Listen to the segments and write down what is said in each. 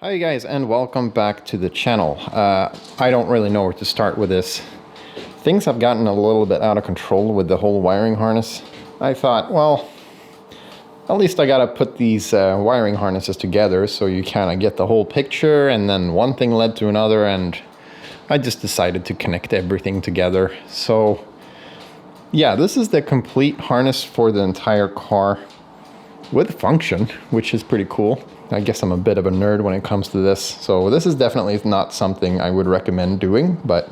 Hi guys, and welcome back to the channel. I don't really know where to start with this. Things have gotten a little bit out of control with the whole wiring harness. I thought, well, at least I gotta put these wiring harnesses together so you kind of get the whole picture, and then one thing led to another and I just decided to connect everything together. So yeah, this is the complete harness for the entire car with function, which is pretty cool. I guess I'm a bit of a nerd when it comes to this. So this is definitely not something I would recommend doing, but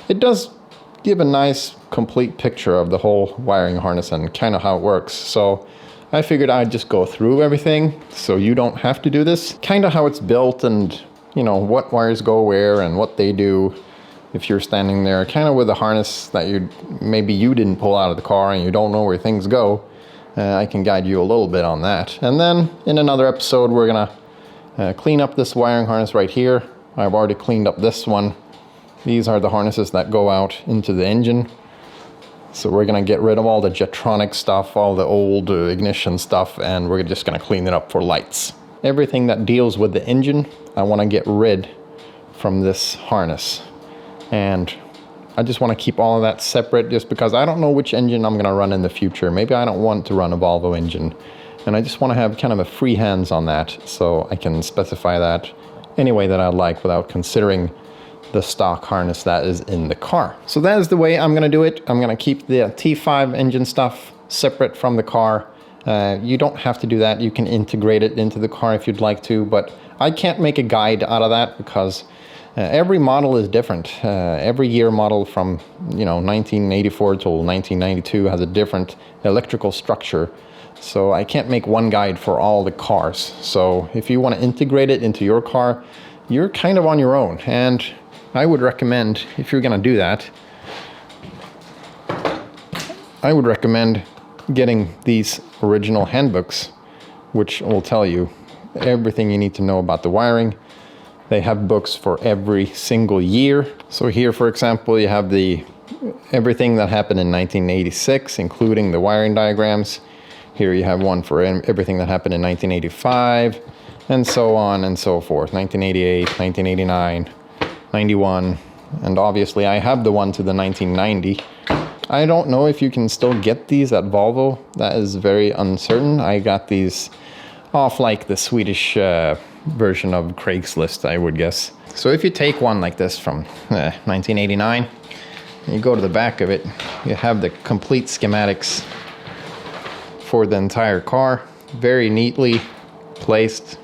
it does give a nice complete picture of the whole wiring harness and kind of how it works. So I figured I'd just go through everything so you don't have to do this. Kind of how it's built and, you know, what wires go where and what they do if you're standing there kind of with a harness that maybe you didn't pull out of the car and you don't know where things go. I can guide you a little bit on that. And then in another episode, we're gonna clean up this wiring harness right here. I've already cleaned up this one. These are the harnesses that go out into the engine. So we're gonna get rid of all the Jetronic stuff, all the old ignition stuff, and we're just gonna clean it up for lights. Everything that deals with the engine, I wanna get rid from this harness. And I just want to keep all of that separate just because I don't know which engine I'm going to run in the future. Maybe I don't want to run a Volvo engine, and I just want to have kind of a free hands on that so I can specify that any way that I like without considering the stock harness that is in the car. So that is the way I'm going to do it. I'm going to keep the T5 engine stuff separate from the car. You don't have to do that. You can integrate it into the car if you'd like to, but I can't make a guide out of that because every model is different. Every year model from 1984 till 1992 has a different electrical structure. So I can't make one guide for all the cars. So if you want to integrate it into your car, you're kind of on your own. And I would recommend, if you're going to do that, I would recommend getting these original handbooks, which will tell you everything you need to know about the wiring. They have books for every single year. So here, for example, you have everything that happened in 1986, including the wiring diagrams. Here you have one for everything that happened in 1985, and so on and so forth. 1988, 1989, 91, and obviously I have the one to the 1990. I don't know if you can still get these at Volvo. That is very uncertain. I got these off like the Swedish version of Craigslist, I would guess. So if you take one like this from 1989, and you go to the back of it, you have the complete schematics for the entire car, very neatly placed,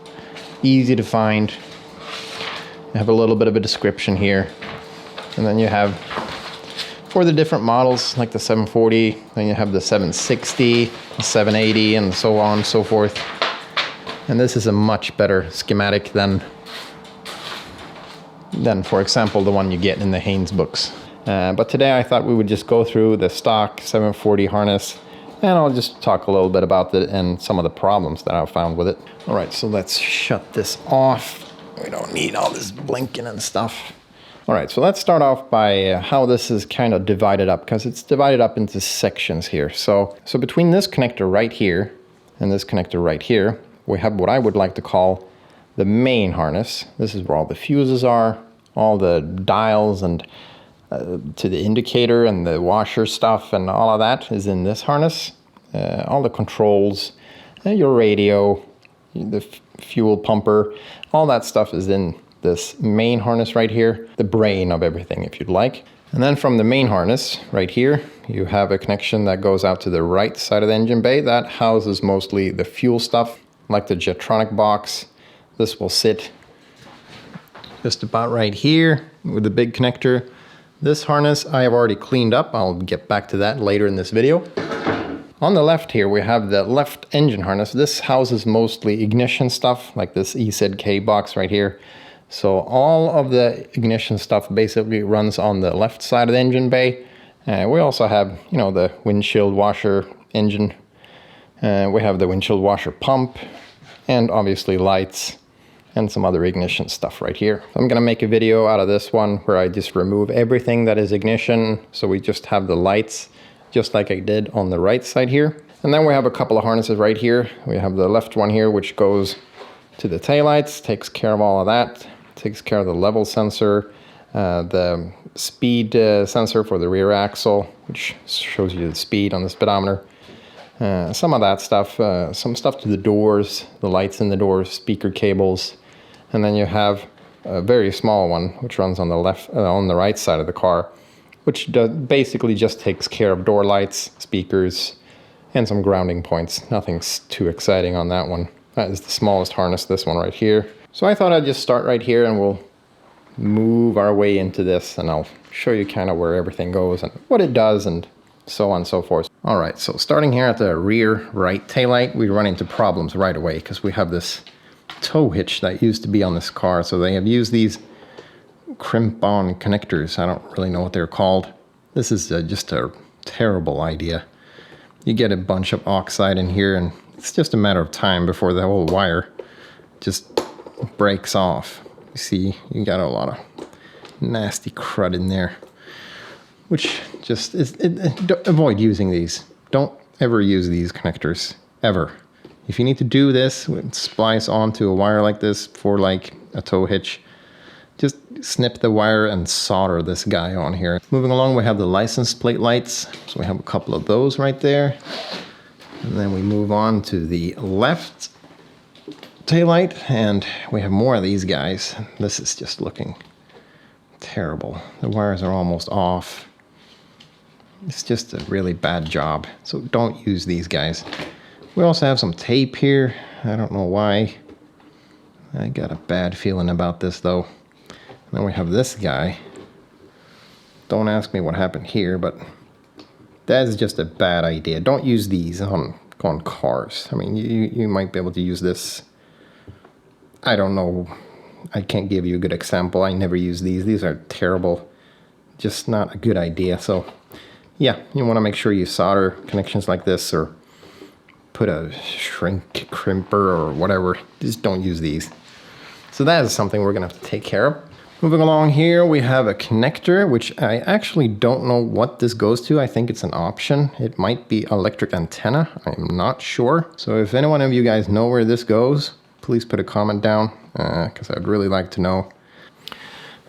easy to find. You have a little bit of a description here, and then you have for the different models like the 740, then you have the 760, the 780, and so on and so forth. And this is a much better schematic than for example, the one you get in the Haynes books. But today I thought we would just go through the stock 740 harness, and I'll just talk a little bit about it and some of the problems that I've found with it. All right, so let's shut this off. We don't need all this blinking and stuff. All right, so let's start off by how this is kind of divided up, because it's divided up into sections here. So between this connector right here and this connector right here, we have what I would like to call the main harness. This is where all the fuses are, all the dials and to the indicator and the washer stuff and all of that is in this harness. All the controls, your radio, the fuel pumper, all that stuff is in this main harness right here, the brain of everything if you'd like. And then from the main harness right here, you have a connection that goes out to the right side of the engine bay. That houses mostly the fuel stuff, like the Jetronic box. This will sit just about right here with the big connector. This harness I have already cleaned up. I'll get back to that later in this video. On the left here, we have the left engine harness. This houses mostly ignition stuff, like this EZK box right here. So all of the ignition stuff basically runs on the left side of the engine bay. We also have, the windshield washer engine. We have the windshield washer pump, and obviously lights and some other ignition stuff right here. I'm gonna make a video out of this one where I just remove everything that is ignition, so we just have the lights, just like I did on the right side here. And then we have a couple of harnesses right here. We have the left one here, which goes to the taillights, takes care of all of that, takes care of the level sensor, the speed sensor for the rear axle, which shows you the speed on the speedometer, some of that stuff, some stuff to the doors, the lights in the doors, speaker cables, and then you have a very small one which runs on the left, on the right side of the car, which basically just takes care of door lights, speakers, and some grounding points. Nothing's too exciting on that one. That is the smallest harness, this one right here. So I thought I'd just start right here and we'll move our way into this, and I'll show you kind of where everything goes and what it does and so on and so forth. All right, so starting here at the rear right taillight, we run into problems right away because we have this tow hitch that used to be on this car. So they have used these crimp-on connectors. I don't really know what they're called. This is just a terrible idea. You get a bunch of oxide in here and it's just a matter of time before the whole wire just breaks off. You see, you got a lot of nasty crud in there, which just is, avoid using these. Don't ever use these connectors, ever. If you need to do this, splice onto a wire like this for like a tow hitch, just snip the wire and solder this guy on here. Moving along, we have the license plate lights. So we have a couple of those right there. And then we move on to the left taillight, and we have more of these guys. This is just looking terrible. The wires are almost off. It's just a really bad job. So don't use these guys. We also have some tape here. I don't know why. I got a bad feeling about this though. And then we have this guy. Don't ask me what happened here, but that is just a bad idea. Don't use these on cars. I mean, you might be able to use this. I don't know. I can't give you a good example. I never use these. These are terrible. Just not a good idea. So yeah, you want to make sure you solder connections like this or put a shrink crimper or whatever. Just don't use these. So that is something we're going to have to take care of. Moving along here, we have a connector, which I actually don't know what this goes to. I think it's an option. It might be electric antenna. I'm not sure. So if any one of you guys know where this goes, please put a comment down because I'd really like to know.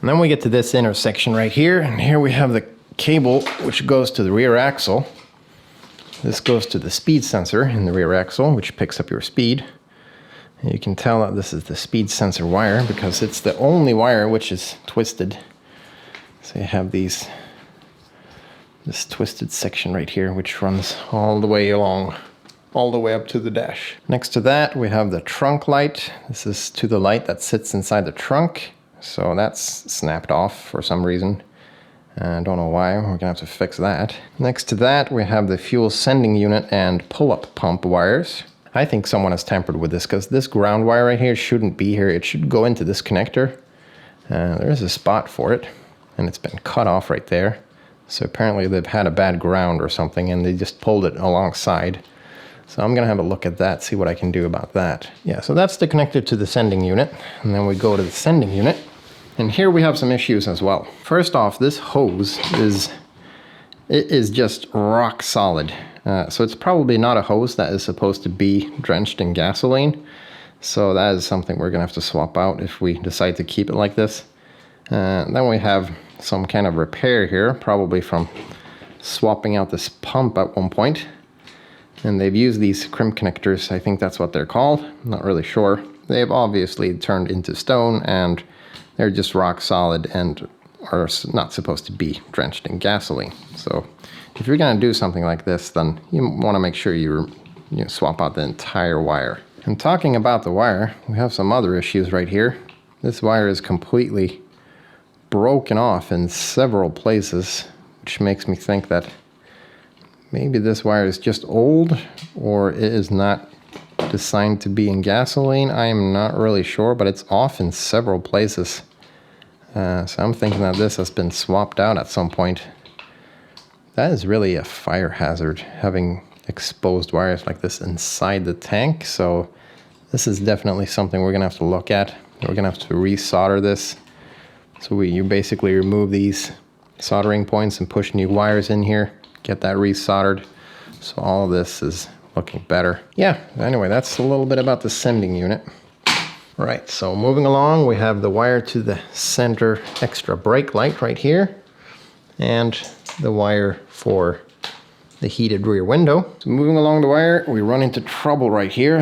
And then we get to this intersection right here. And here we have the cable which goes to the rear axle. This goes to the speed sensor in the rear axle, which picks up your speed. And you can tell that this is the speed sensor wire because it's the only wire which is twisted. So you have this twisted section right here which runs all the way along, all the way up to the dash. Next to that we have the trunk light. This is to the light that sits inside the trunk. So that's snapped off for some reason. I don't know why. We're gonna have to fix that. Next to that we have the fuel sending unit and pull-up pump wires. I think someone has tampered with this because this ground wire right here shouldn't be here. It should go into this connector. There is a spot for it and it's been cut off right there. So apparently they've had a bad ground or something and they just pulled it alongside. So I'm gonna have a look at that, see what I can do about that. Yeah, so that's the connector to the sending unit. And then we go to the sending unit. And here we have some issues as well. First off, this hose is just rock solid. So it's probably not a hose that is supposed to be drenched in gasoline. So that is something we're gonna have to swap out if we decide to keep it like this. Then we have some kind of repair here, probably from swapping out this pump at one point. And they've used these crimp connectors, I think that's what they're called, I'm not really sure. They've obviously turned into stone and they're just rock solid and are not supposed to be drenched in gasoline. So if you're gonna do something like this, then you wanna make sure you swap out the entire wire. And talking about the wire, we have some other issues right here. This wire is completely broken off in several places, which makes me think that maybe this wire is just old or it is not designed to be in gasoline. I am not really sure, but it's off in several places. So I'm thinking that this has been swapped out at some point. That is really a fire hazard, having exposed wires like this inside the tank. So this is definitely something we're gonna have to look at. We're gonna have to resolder this. So you basically remove these soldering points and push new wires in here, get that resoldered. So all of this is looking better. Yeah, anyway, that's a little bit about the sending unit. Right, so moving along, we have the wire to the center extra brake light right here, and the wire for the heated rear window. So moving along the wire, we run into trouble right here.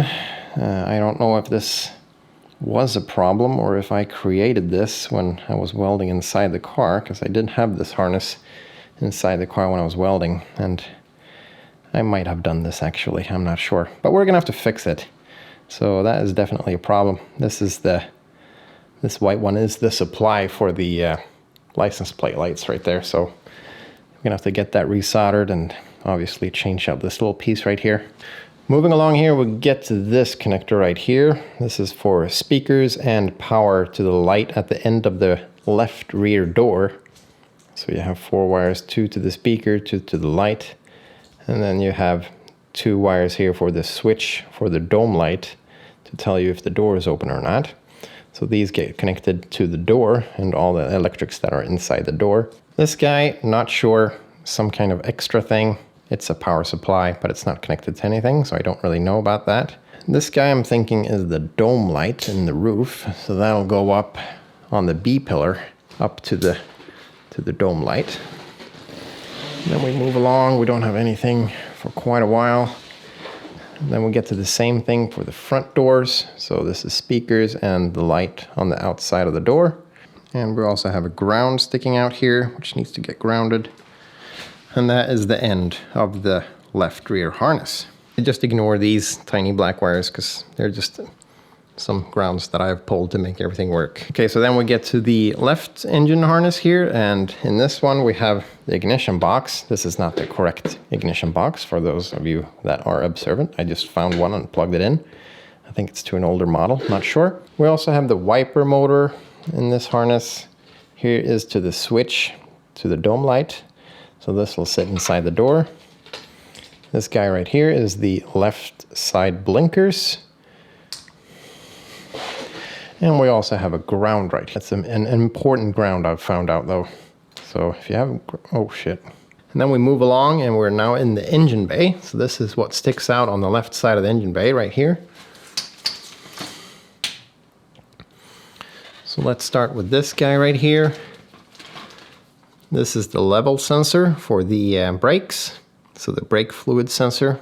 I don't know if this was a problem or if I created this when I was welding inside the car, because I did have this harness inside the car when I was welding, and I might have done this actually, I'm not sure. But we're gonna have to fix it. So that is definitely a problem. This white one is the supply for the license plate lights right there. So we're gonna have to get that resoldered and obviously change out this little piece right here. Moving along here, we get to this connector right here. This is for speakers and power to the light at the end of the left rear door. So you have 4 wires, 2 to the speaker, 2 to the light. And then you have 2 wires here for the switch for the dome light to tell you if the door is open or not. So these get connected to the door and all the electrics that are inside the door. This guy, not sure, some kind of extra thing. It's a power supply, but it's not connected to anything, so I don't really know about that. This guy I'm thinking is the dome light in the roof. So that'll go up on the B pillar up to the dome light. Then we move along, we don't have anything for quite a while. And then we get to the same thing for the front doors. So this is speakers and the light on the outside of the door. And we also have a ground sticking out here, which needs to get grounded. And that is the end of the left rear harness. Just ignore these tiny black wires because they're just some grounds that I've pulled to make everything work. Okay, so then we get to the left engine harness here, and in this one we have the ignition box. This is not the correct ignition box for those of you that are observant. I just found one and plugged it in. I think it's to an older model, not sure. We also have the wiper motor in this harness. Here is to the switch to the dome light. So this will sit inside the door. This guy right here is the left side blinkers. And we also have a ground right here. That's an important ground I've found out though. So if you haven't, oh shit. And then we move along and we're now in the engine bay. So this is what sticks out on the left side of the engine bay right here. So let's start with this guy right here. This is the level sensor for the brakes. So the brake fluid sensor,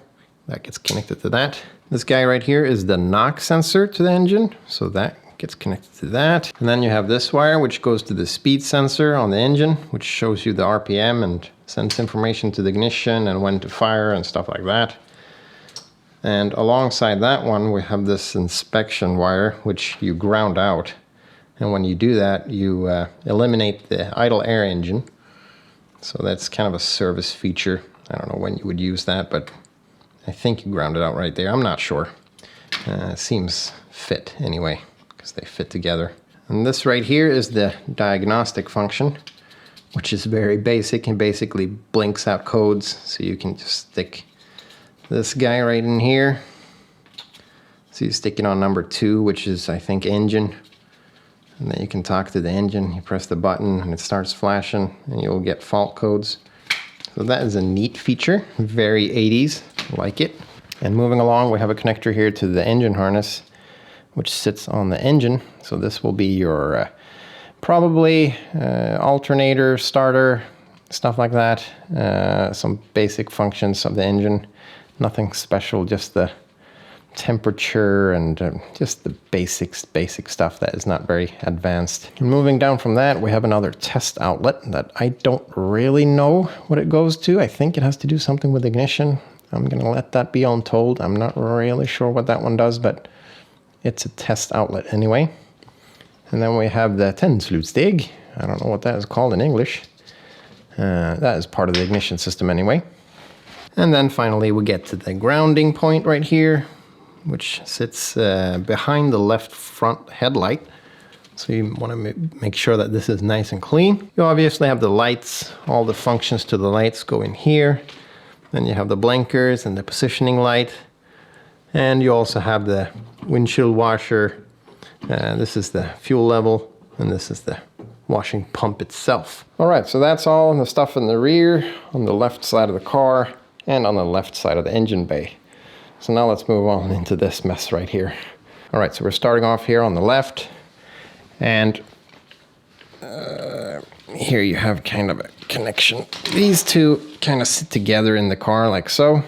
that gets connected to that. This guy right here is the knock sensor to the engine. So that gets connected to that. And then you have this wire, which goes to the speed sensor on the engine, which shows you the RPM and sends information to the ignition and when to fire and stuff like that. And alongside that one, we have this inspection wire, which you ground out. And when you do that, you eliminate the idle air engine. So that's kind of a service feature. I don't know when you would use that, but I think you ground it out right there. I'm not sure. It seems fit anyway, because they fit together. And this right here is the diagnostic function, which is very basic and basically blinks out codes. So you can just stick this guy right in here. So you stick it on number 2, which is, I think, engine. And then you can talk to the engine. You press the button and it starts flashing and you'll get fault codes. So that is a neat feature, very 80s, like it. And moving along, we have a connector here to the engine harness, which sits on the engine. So this will be your probably alternator, starter, stuff like that. Some basic functions of the engine, nothing special, just the temperature and just the basic stuff that is not very advanced. And moving down from that, we have another test outlet that I don't really know what it goes to. I think it has to do something with ignition. I'm gonna let that be untold. I'm not really sure what that one does, but it's a test outlet anyway. And then we have the tändslutsteg. I don't know what that is called in English. That is part of the ignition system anyway. And then finally we get to the grounding point right here, which sits behind the left front headlight. So you want to make sure that this is nice and clean. You obviously have the lights, all the functions to the lights go in here. Then you have the blinkers and the positioning light. And you also have the windshield washer. This is the fuel level, and this is the washing pump itself. All right, so that's all the stuff in the rear, on the left side of the car, and on the left side of the engine bay. So now let's move on into this mess right here. All right, so we're starting off here on the left, and here you have kind of a connection. These two kind of sit together in the car like so,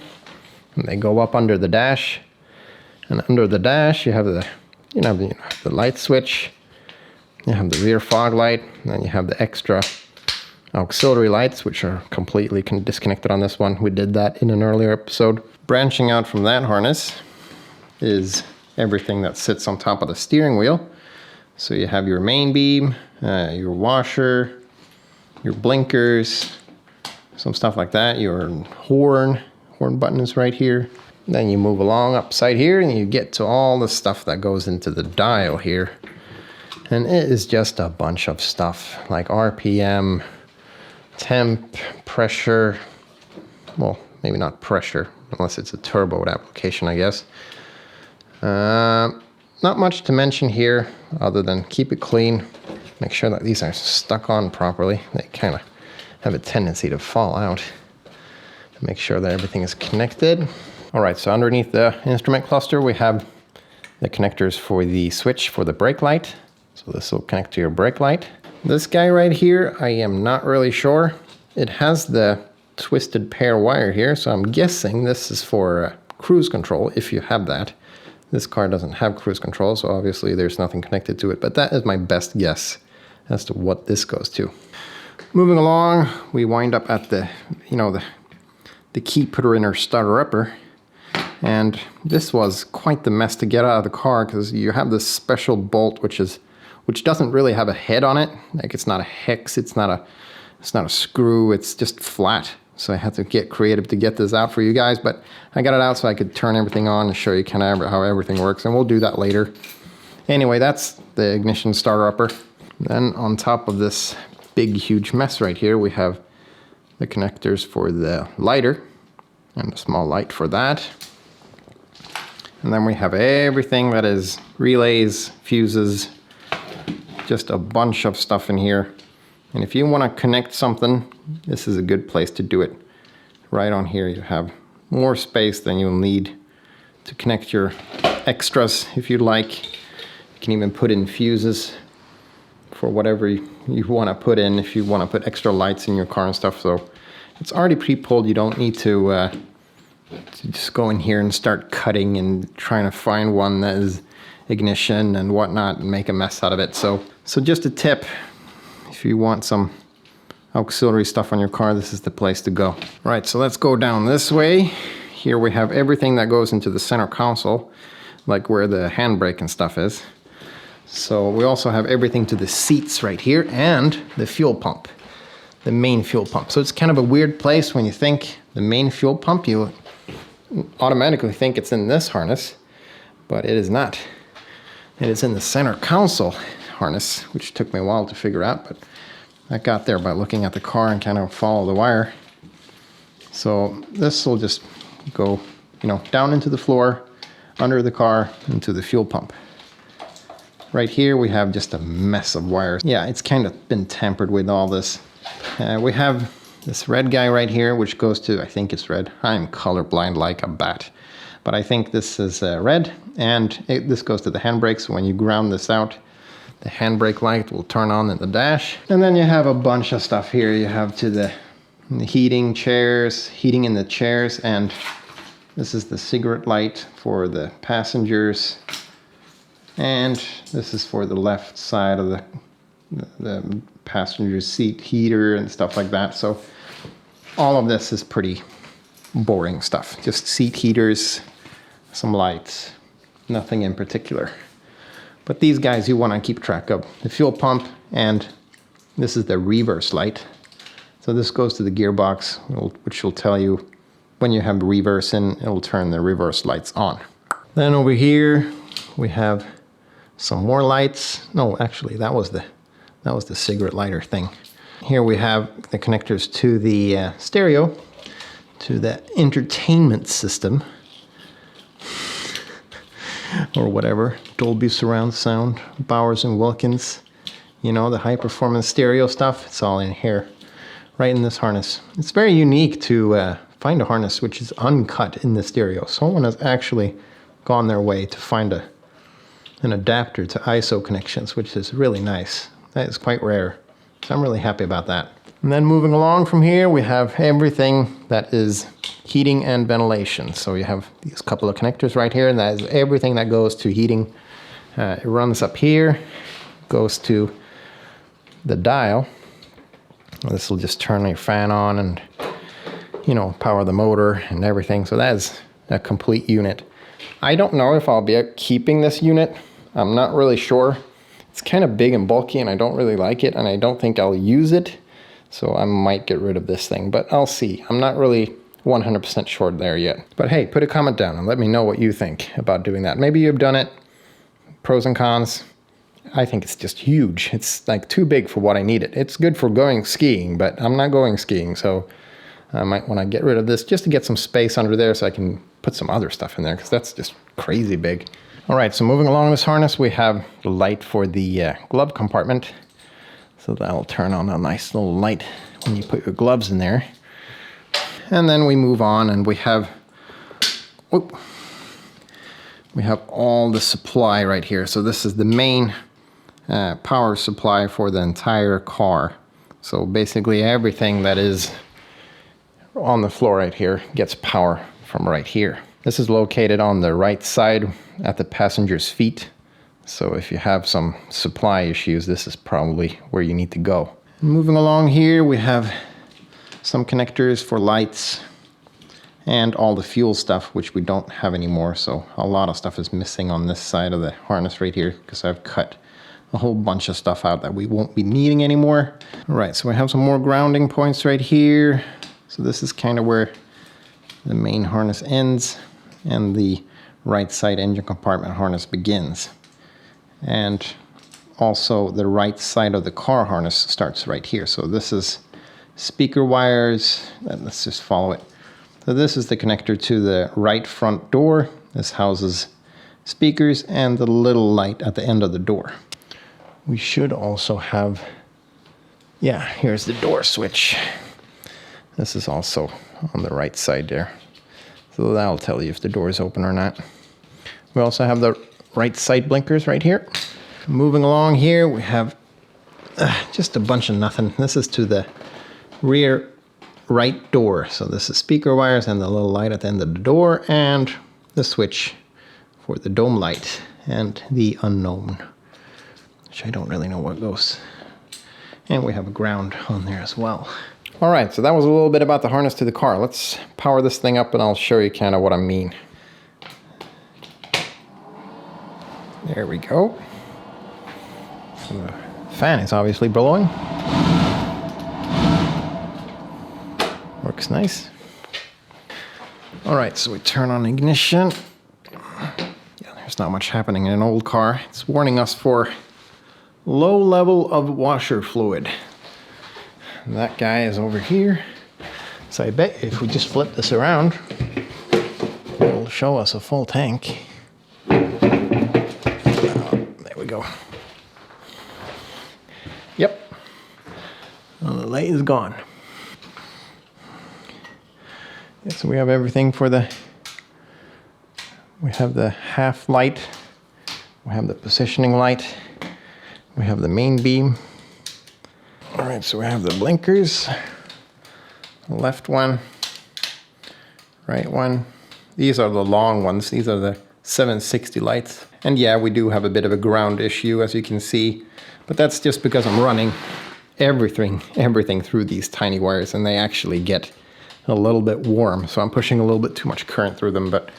and they go up under the dash. And under the dash, you have the light switch, you have the rear fog light, and then you have the extra auxiliary lights, which are completely disconnected on this one. We did that in an earlier episode. Branching out from that harness is everything that sits on top of the steering wheel. So you have your main beam, your washer, your blinkers, some stuff like that, your horn button is right here. Then you move along upside here and you get to all the stuff that goes into the dial here. And it is just a bunch of stuff like RPM, temp, pressure, well, maybe not pressure, unless it's a turbo application, I guess. Not much to mention here other than keep it clean. Make sure that these are stuck on properly. They kind of have a tendency to fall out. Make sure that everything is connected. All right, so underneath the instrument cluster, we have the connectors for the switch for the brake light. So this will connect to your brake light. This guy right here, I am not really sure. It has the twisted pair wire here, so I'm guessing this is for cruise control, if you have that. This car doesn't have cruise control, so obviously there's nothing connected to it, but that is my best guess as to what this goes to. Moving along, we wind up at the key putter inner starter upper. And this was quite the mess to get out of the car because you have this special bolt which doesn't really have a head on it. Like it's not a hex, it's not a screw, it's just flat. So I had to get creative to get this out for you guys, but I got it out so I could turn everything on and show you kind of how everything works, and we'll do that later. Anyway, that's the ignition starter upper. Then on top of this big huge mess right here, we have the connectors for the lighter and a small light for that. And then we have everything that is relays, fuses, just a bunch of stuff in here. And if you want to connect something, this is a good place to do it. Right on here you have more space than you'll need to connect your extras if you'd like. You can even put in fuses for whatever you want to put in, if you want to put extra lights in your car and stuff. So it's already pre-pulled. You don't need to just go in here and start cutting and trying to find one that is ignition and whatnot and make a mess out of it. So just a tip, if you want some auxiliary stuff on your car, this is the place to go. Right, so let's go down this way. Here we have everything that goes into the center console, like where the handbrake and stuff is. So we also have everything to the seats right here and the fuel pump, the main fuel pump. So it's kind of a weird place when you think the main fuel pump, you automatically think it's in this harness, but it is not. It is in the center console harness, which took me a while to figure out, but I got there by looking at the car and kind of follow the wire. So this will just go, down into the floor, under the car, into the fuel pump. Right here we have just a mess of wires. Yeah, it's kind of been tampered with all this. We have this red guy right here, which goes to, I think it's red. I'm colorblind like a bat. But I think this is red, and this goes to the handbrake, so when you ground this out, the handbrake light will turn on in the dash. And then you have a bunch of stuff here. You have to the heating in the chairs, and this is the cigarette light for the passengers. And this is for the left side of the passenger seat heater and stuff like that. So all of this is pretty boring stuff. Just seat heaters, some lights, nothing in particular. But these guys you want to keep track of. The fuel pump, and this is the reverse light. So this goes to the gearbox, which will tell you when you have reverse in, it'll turn the reverse lights on. Then over here we have some more lights. No, actually that was the cigarette lighter thing. Here we have the connectors to the stereo, to the entertainment system, or whatever, Dolby surround sound, Bowers and Wilkins, the high performance stereo stuff. It's all in here, right in this harness. It's very unique to find a harness which is uncut in the stereo. Someone has actually gone their way to find an adapter to ISO connections, which is really nice. That is quite rare. So I'm really happy about that. And then moving along from here, we have everything that is heating and ventilation. So you have these couple of connectors right here, and that is everything that goes to heating. It runs up here, goes to the dial. This will just turn your fan on and, you know, power the motor and everything. So that is a complete unit. I don't know if I'll be keeping this unit. I'm not really sure. It's kind of big and bulky and I don't really like it, and I don't think I'll use it. So I might get rid of this thing, but I'll see. I'm not really 100% sure there yet. But hey, put a comment down and let me know what you think about doing that. Maybe you've done it. Pros and cons. I think it's just huge. It's like too big for what I need it. It's good for going skiing, but I'm not going skiing, so I might want to get rid of this just to get some space under there so I can put some other stuff in there, because that's just crazy big. All right, so moving along this harness, we have the light for the glove compartment. So that'll turn on a nice little light when you put your gloves in there. And then we move on and we have, all the supply right here. So this is the main power supply for the entire car. So basically everything that is on the floor right here gets power from right here. This is located on the right side at the passenger's feet. So if you have some supply issues, this is probably where you need to go. Moving along here, we have some connectors for lights and all the fuel stuff, which we don't have anymore. So a lot of stuff is missing on this side of the harness right here, because I've cut a whole bunch of stuff out that we won't be needing anymore. All right, so we have some more grounding points right here. So this is kind of where the main harness ends and the right side engine compartment harness begins. And also the right side of the car harness starts right here. So this is speaker wires. Let's just follow it. So this is the connector to the right front door. This houses speakers and the little light at the end of the door. We should also have, yeah, here's the door switch. This is also on the right side there. So that'll tell you if the door is open or not. We also have the right side blinkers right here. Moving along here, we have just a bunch of nothing. This is to the rear right door. So this is speaker wires and the little light at the end of the door, and the switch for the dome light and the unknown, which I don't really know what goes. And we have a ground on there as well. All right, so that was a little bit about the harness to the car. Let's power this thing up and I'll show you kind of what I mean. There we go. So the fan is obviously blowing. Works nice. All right, so we turn on ignition. Yeah, there's not much happening in an old car. It's warning us for low level of washer fluid. And that guy is over here. So I bet if we just flip this around, it'll show us a full tank. There we go. Yep. Well, the light is gone. Yeah, so we have everything for we have the half light, we have the positioning light, we have the main beam. All right, so we have the blinkers, left one, right one. These are the long ones. These are the 760 lights. And yeah, we do have a bit of a ground issue, as you can see, but that's just because I'm running everything through these tiny wires, and they actually get a little bit warm. So I'm pushing a little bit too much current through them, but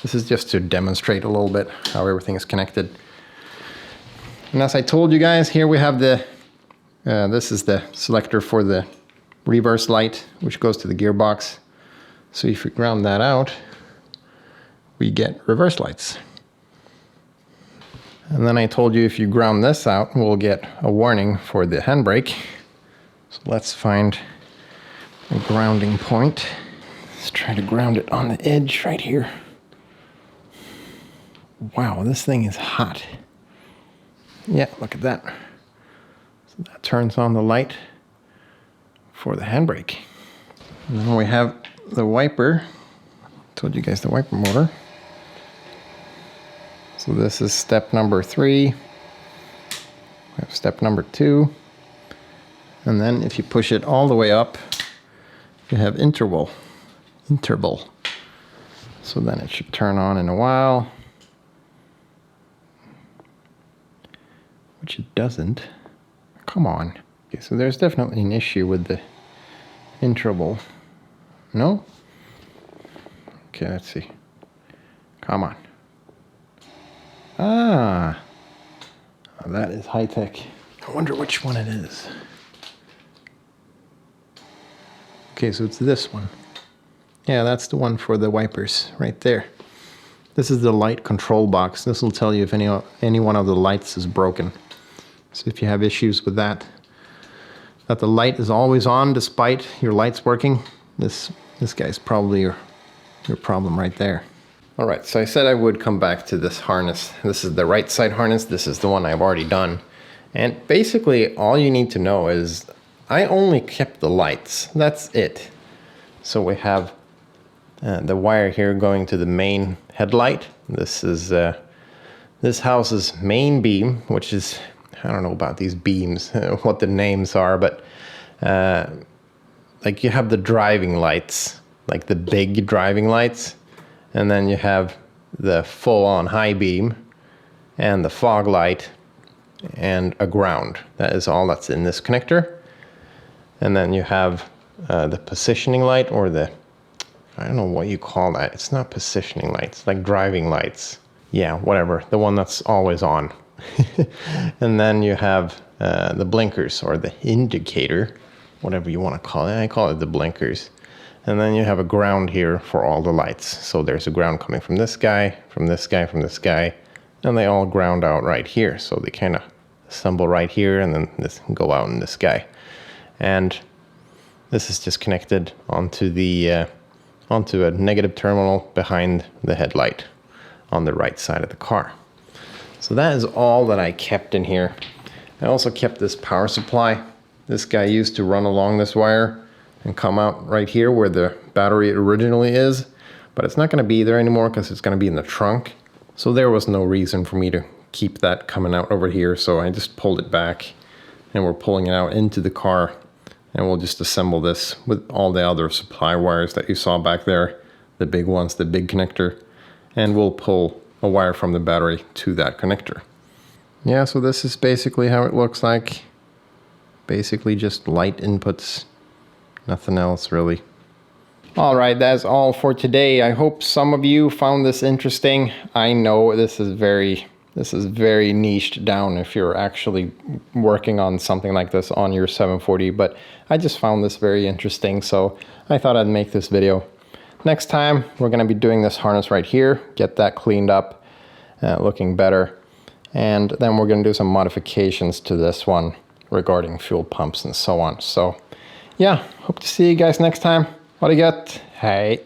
this is just to demonstrate a little bit how everything is connected. And as I told you guys, here we have this is the selector for the reverse light, which goes to the gearbox. So if we ground that out, we get reverse lights. And then I told you if you ground this out, we'll get a warning for the handbrake. So let's find a grounding point. Let's try to ground it on the edge right here. Wow, this thing is hot. Yeah, look at that. So that turns on the light for the handbrake. And then we have the wiper. I told you guys the wiper motor. So this is step number 3. We have step number 2. And then if you push it all the way up, you have interval. So then it should turn on in a while, which it doesn't. Come on. Okay, so there's definitely an issue with the interval. No? Okay, let's see. Come on. Ah, that is high tech. I wonder which one it is. Okay, so it's this one. Yeah, that's the one for the wipers right there. This is the light control box. This will tell you if any one of the lights is broken. So if you have issues with that the light is always on despite your lights working, this guy's probably your problem right there. All right, so I said I would come back to this harness. This is the right side harness. This is the one I've already done. And basically all you need to know is I only kept the lights. That's it. So we have the wire here going to the main headlight. This is this house's main beam, which is, I don't know about these beams, what the names are, but like you have the driving lights, like the big driving lights, and then you have the full-on high beam and the fog light and a ground. That is all that's in this connector. And then you have the positioning light, or the, I don't know what you call that. It's not positioning lights, it's like driving lights. Yeah, whatever, the one that's always on. And then you have the blinkers, or the indicator, whatever you want to call it. I call it the blinkers. And then you have a ground here for all the lights. So there's a ground coming from this guy, from this guy, from this guy, and they all ground out right here. So they kind of assemble right here, and then this go out in this guy. And this is just connected onto the onto a negative terminal behind the headlight on the right side of the car. So that is all that I kept in here. I also kept this power supply. This guy used to run along this wire and come out right here where the battery originally is, but it's not going to be there anymore because it's going to be in the trunk. So there was no reason for me to keep that coming out over here, so I just pulled it back, and we're pulling it out into the car, and we'll just assemble this with all the other supply wires that you saw back there, the big ones, the big connector, and we'll pull a wire from the battery to that connector. Yeah, so this is basically how it looks like. Basically just light inputs, nothing else really. All right, that's all for today. I hope some of you found this interesting. I know this is very niched down if you're actually working on something like this on your 740, but I just found this very interesting, so I thought I'd make this video. Next time, we're going to be doing this harness right here, get that cleaned up, looking better, and then we're going to do some modifications to this one regarding fuel pumps and so on. So yeah, hope to see you guys next time. What do you got? Hey.